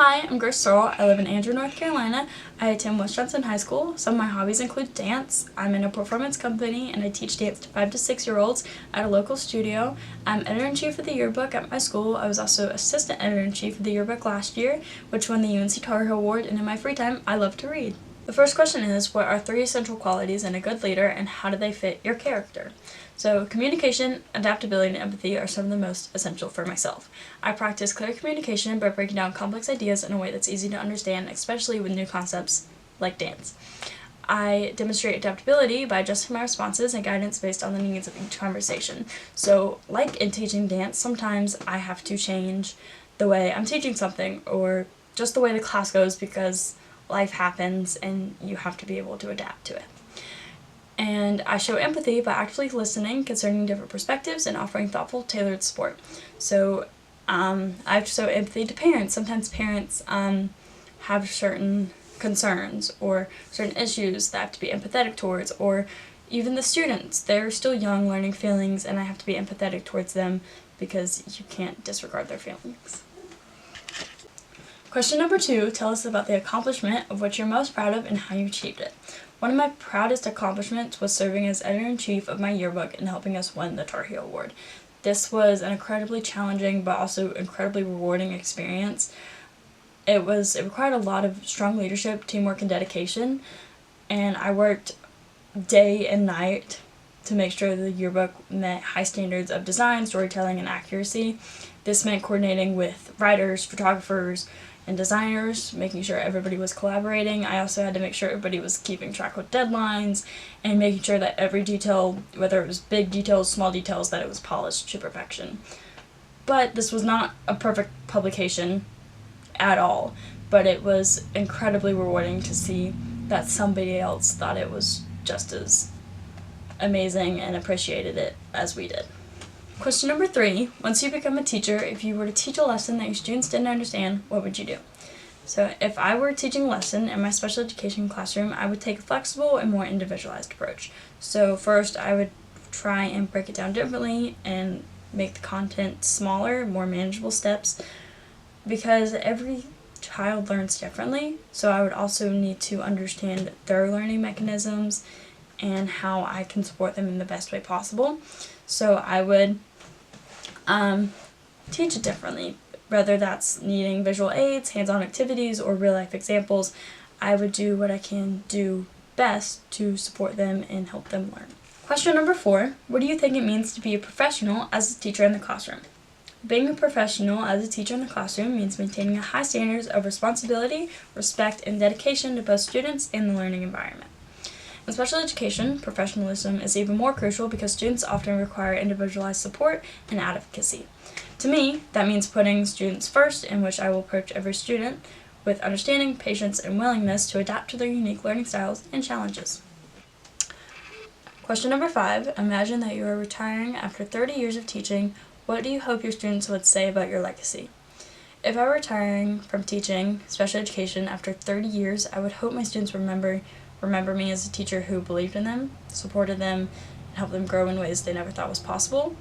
Hi, I'm Grace Searle. I live in Andrew, North Carolina. I attend West Johnson High School. Some of my hobbies include dance. I'm in a performance company and I teach dance to 5 to 6 year olds at a local studio. I'm editor-in-chief of the yearbook at my school. I was also assistant editor-in-chief of the yearbook last year, which won the UNC Tar Heel Award, and in my free time, I love to read. The first question is, what are 3 essential qualities in a good leader and how do they fit your character? So communication, adaptability, and empathy are some of the most essential for myself. I practice clear communication by breaking down complex ideas in a way that's easy to understand, especially with new concepts like dance. I demonstrate adaptability by adjusting my responses and guidance based on the needs of each conversation. So, like in teaching dance, sometimes I have to change the way I'm teaching something or just the way the class goes because life happens and you have to be able to adapt to it. And I show empathy by actively listening concerning different perspectives and offering thoughtful, tailored support. So I have to show empathy to parents. Sometimes parents have certain concerns or certain issues that I have to be empathetic towards, or even the students. They're still young, learning feelings, and I have to be empathetic towards them because you can't disregard their feelings. Question number 2, tell us about the accomplishment of what you're most proud of and how you achieved it. One of my proudest accomplishments was serving as editor-in-chief of my yearbook and helping us win the Tar Heel Award. This was an incredibly challenging but also incredibly rewarding experience. It required a lot of strong leadership, teamwork, and dedication, and I worked day and night to make sure the yearbook met high standards of design, storytelling, and accuracy. This meant coordinating with writers, photographers, and designers, making sure everybody was collaborating. I also had to make sure everybody was keeping track with deadlines and making sure that every detail, whether it was big details, small details, that it was polished to perfection. But this was not a perfect publication at all, but it was incredibly rewarding to see that somebody else thought it was just as amazing and appreciated it as we did. Question number 3, once you become a teacher, if you were to teach a lesson that your students didn't understand, what would you do? So if I were teaching a lesson in my special education classroom, I would take a flexible and more individualized approach. So first, I would try and break it down differently and make the content smaller, more manageable steps, because every child learns differently, so I would also need to understand their learning mechanisms and how I can support them in the best way possible. So I would teach it differently, whether that's needing visual aids, hands-on activities, or real-life examples. I would do what I can do best to support them and help them learn. Question number 4, what do you think it means to be a professional as a teacher in the classroom? Being a professional as a teacher in the classroom means maintaining a high standards of responsibility, respect, and dedication to both students and the learning environment. In special education, professionalism is even more crucial because students often require individualized support and advocacy. To me, that means putting students first, in which I will approach every student with understanding, patience, and willingness to adapt to their unique learning styles and challenges. Question number 5, imagine that you are retiring after 30 years of teaching. What do you hope your students would say about your legacy? If I were retiring from teaching special education after 30 years, I would hope my students remember me as a teacher who believed in them, supported them, and helped them grow in ways they never thought was possible.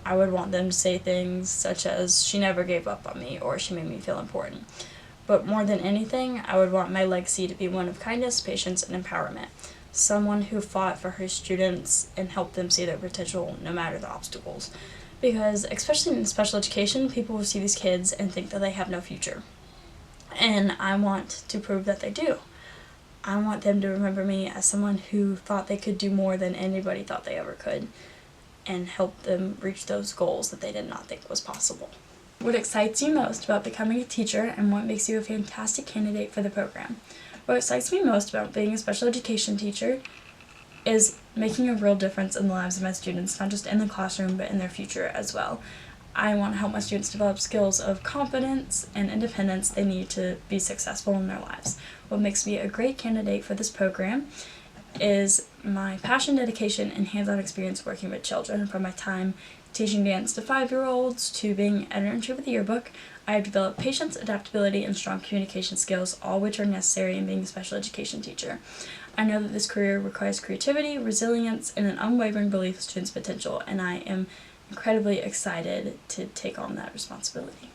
I would want them to say things such as, she never gave up on me, or she made me feel important. But more than anything, I would want my legacy to be one of kindness, patience, and empowerment. Someone who fought for her students and helped them see their potential no matter the obstacles. Because, especially in special education, people will see these kids and think that they have no future. And I want to prove that they do. I want them to remember me as someone who thought they could do more than anybody thought they ever could, and help them reach those goals that they did not think was possible. What excites you most about becoming a teacher, and what makes you a fantastic candidate for the program? What excites me most about being a special education teacher is making a real difference in the lives of my students, not just in the classroom, but in their future as well. I want to help my students develop skills of confidence and independence they need to be successful in their lives. What makes me a great candidate for this program is my passion, dedication, and hands-on experience working with children. From my time teaching dance to 5-year-olds to being editor-in-chief of the yearbook, I have developed patience, adaptability, and strong communication skills, all which are necessary in being a special education teacher. I know that this career requires creativity, resilience, and an unwavering belief in students' potential, and I am incredibly excited to take on that responsibility.